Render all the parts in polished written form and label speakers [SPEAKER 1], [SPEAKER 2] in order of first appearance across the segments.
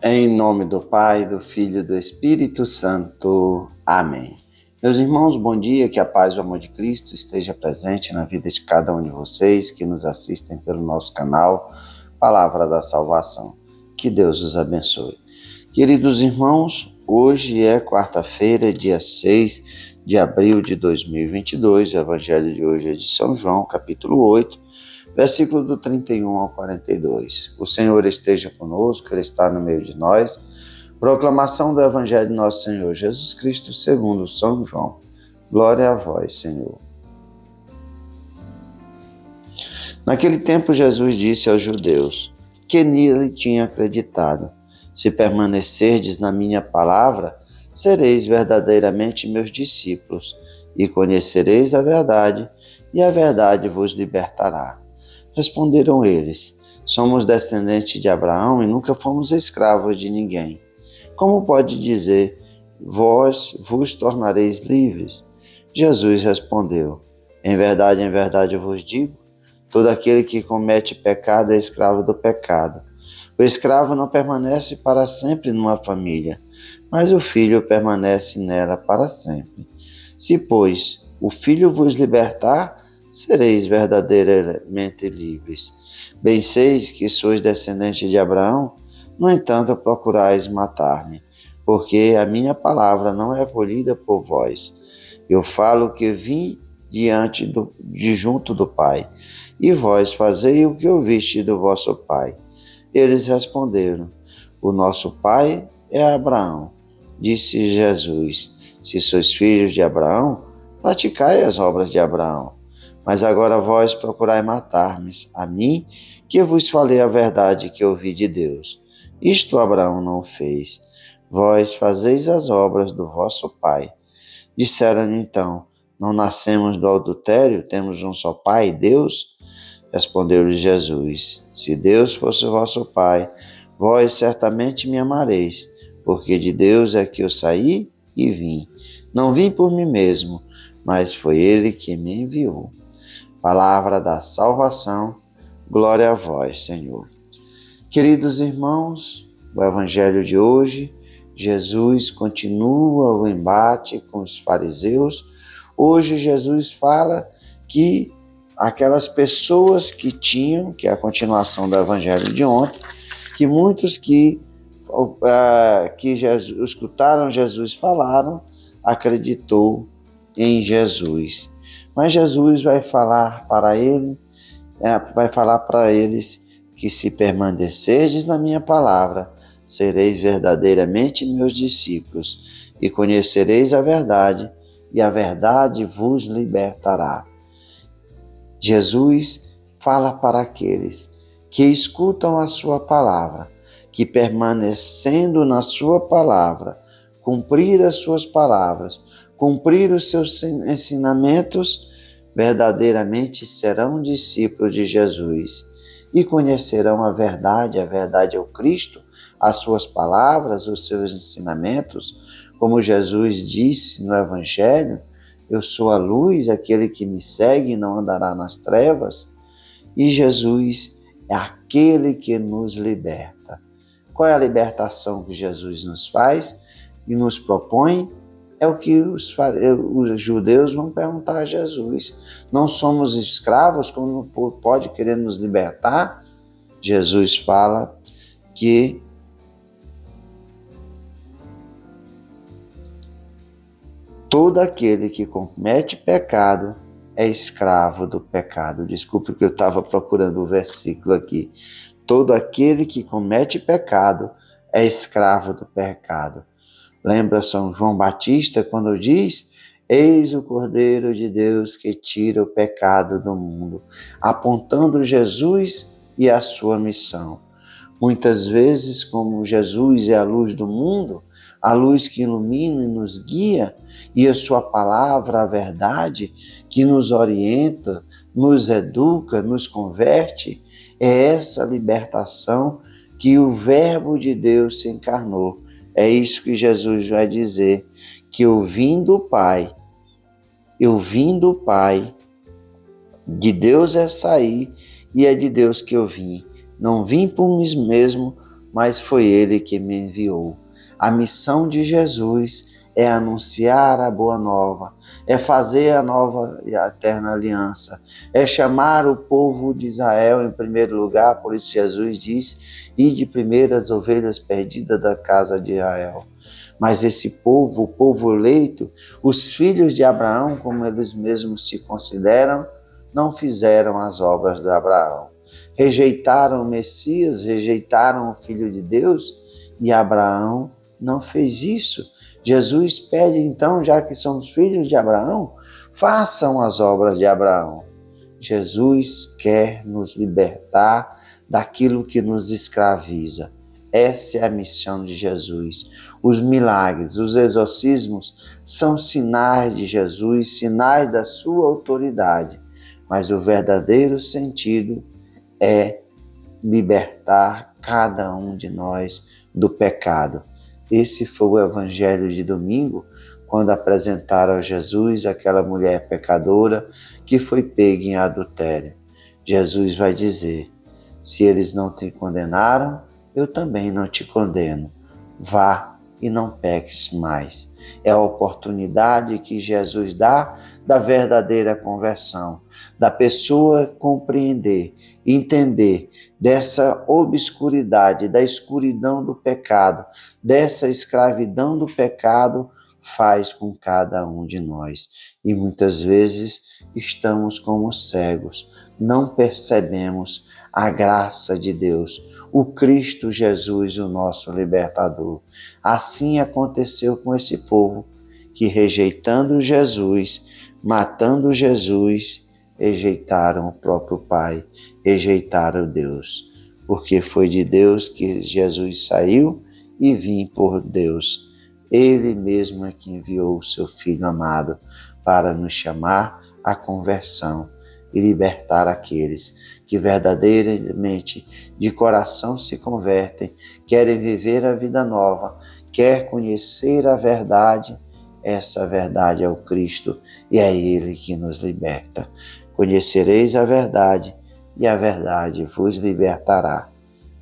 [SPEAKER 1] Em nome do Pai, do Filho e do Espírito Santo. Amém. Meus irmãos, bom dia, que a paz e o amor de Cristo esteja presente na vida de cada um de vocês que nos assistem pelo nosso canal Palavra da Salvação. Que Deus os abençoe. Queridos irmãos, hoje é quarta-feira, dia 6 de abril de 2022, o evangelho de hoje é de São João, capítulo 8, versículo do 31 ao 42. O Senhor esteja conosco, Ele está no meio de nós. Proclamação do Evangelho de nosso Senhor Jesus Cristo segundo São João. Glória a vós, Senhor. Naquele tempo Jesus disse aos judeus que nele tinha acreditado: se permanecerdes na minha palavra, sereis verdadeiramente meus discípulos, e conhecereis a verdade, e a verdade vos libertará. Responderam eles: somos descendentes de Abraão e nunca fomos escravos de ninguém. Como pode dizer, vós vos tornareis livres? Jesus respondeu: em verdade vos digo, todo aquele que comete pecado é escravo do pecado. O escravo não permanece para sempre numa família, mas o filho permanece nela para sempre. Se, pois, o filho vos libertar, sereis verdadeiramente livres. Bem seis que sois descendentes de Abraão, no entanto procurais matar-me, porque a minha palavra não é acolhida por vós. Eu falo que vim de junto do Pai, e vós fazei o que ouviste do vosso pai. Eles responderam: o nosso pai é Abraão. Disse Jesus: se sois filhos de Abraão, praticai as obras de Abraão. Mas agora vós procurai matar-me, a mim, que vos falei a verdade que ouvi de Deus. Isto Abraão não fez. Vós fazeis as obras do vosso pai. Disseram então: não nascemos do adultério, temos um só pai, Deus? Respondeu-lhe Jesus: se Deus fosse o vosso pai, vós certamente me amareis, porque de Deus é que eu saí e vim. Não vim por mim mesmo, mas foi Ele que me enviou. Palavra da salvação, glória a vós, Senhor. Queridos irmãos, o evangelho de hoje, Jesus continua o embate com os fariseus. Hoje Jesus fala que aquelas pessoas que é a continuação do evangelho de ontem, que muitos que escutaram Jesus falaram, acreditou em Jesus. Mas Jesus vai falar para eles que se permanecerdes na minha palavra, sereis verdadeiramente meus discípulos, e conhecereis a verdade, e a verdade vos libertará. Jesus fala para aqueles que escutam a sua palavra, que permanecendo na sua palavra, cumprir as suas palavras, cumprir os seus ensinamentos, verdadeiramente serão discípulos de Jesus e conhecerão a verdade é o Cristo, as suas palavras, os seus ensinamentos, como Jesus disse no Evangelho: eu sou a luz, aquele que me segue não andará nas trevas. E Jesus é aquele que nos liberta. Qual é a libertação que Jesus nos faz e nos propõe? É o que os judeus vão perguntar a Jesus. Não somos escravos, como pode querer nos libertar? Jesus fala que todo aquele que comete pecado é escravo do pecado. Desculpe que eu estava procurando o versículo aqui. Todo aquele que comete pecado é escravo do pecado. Lembra São João Batista quando diz: eis o Cordeiro de Deus que tira o pecado do mundo, apontando Jesus e a sua missão. Muitas vezes, como Jesus é a luz do mundo, a luz que ilumina e nos guia, e a sua palavra, a verdade, que nos orienta, nos educa, nos converte, é essa libertação que o Verbo de Deus se encarnou. É isso que Jesus vai dizer, que eu vim do Pai, de Deus é sair e é de Deus que eu vim. Não vim por mim mesmo, mas foi Ele que me enviou. A missão de Jesus é anunciar a boa nova, é fazer a nova e a eterna aliança, é chamar o povo de Israel em primeiro lugar. Por isso Jesus diz: ide primeiro as ovelhas perdidas da casa de Israel. Mas esse povo, o povo eleito, os filhos de Abraão, como eles mesmos se consideram, não fizeram as obras de Abraão. Rejeitaram o Messias, rejeitaram o Filho de Deus, e Abraão não fez isso. Jesus pede então, já que somos filhos de Abraão, façam as obras de Abraão. Jesus quer nos libertar daquilo que nos escraviza. Essa é a missão de Jesus. Os milagres, os exorcismos são sinais de Jesus, sinais da sua autoridade. Mas o verdadeiro sentido é libertar cada um de nós do pecado. Esse foi o evangelho de domingo, quando apresentaram a Jesus aquela mulher pecadora que foi pega em adultério. Jesus vai dizer: se eles não te condenaram, eu também não te condeno. Vá e não peques mais. É a oportunidade que Jesus dá da verdadeira conversão, da pessoa compreender, entender dessa obscuridade, da escuridão do pecado, dessa escravidão do pecado, faz com cada um de nós. E muitas vezes estamos como cegos, não percebemos a graça de Deus, o Cristo Jesus, o nosso libertador. Assim aconteceu com esse povo que, rejeitando Jesus, matando Jesus, rejeitaram o próprio Pai, rejeitaram Deus, porque foi de Deus que Jesus saiu e vim por Deus. Ele mesmo é que enviou o seu Filho amado para nos chamar à conversão e libertar aqueles que verdadeiramente de coração se convertem, querem viver a vida nova, quer conhecer a verdade. Essa verdade é o Cristo e é Ele que nos liberta. Conhecereis a verdade e a verdade vos libertará.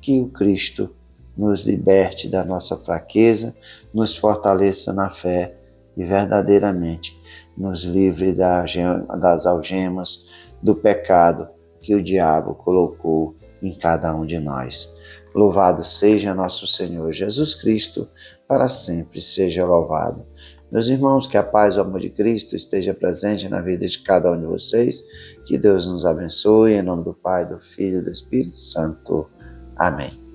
[SPEAKER 1] Que o Cristo nos liberte da nossa fraqueza, nos fortaleça na fé e verdadeiramente nos livre das algemas do pecado que o diabo colocou em cada um de nós. Louvado seja nosso Senhor Jesus Cristo, para sempre seja louvado. Meus irmãos, que a paz e o amor de Cristo esteja presente na vida de cada um de vocês. Que Deus nos abençoe, em nome do Pai, do Filho e do Espírito Santo. Amém.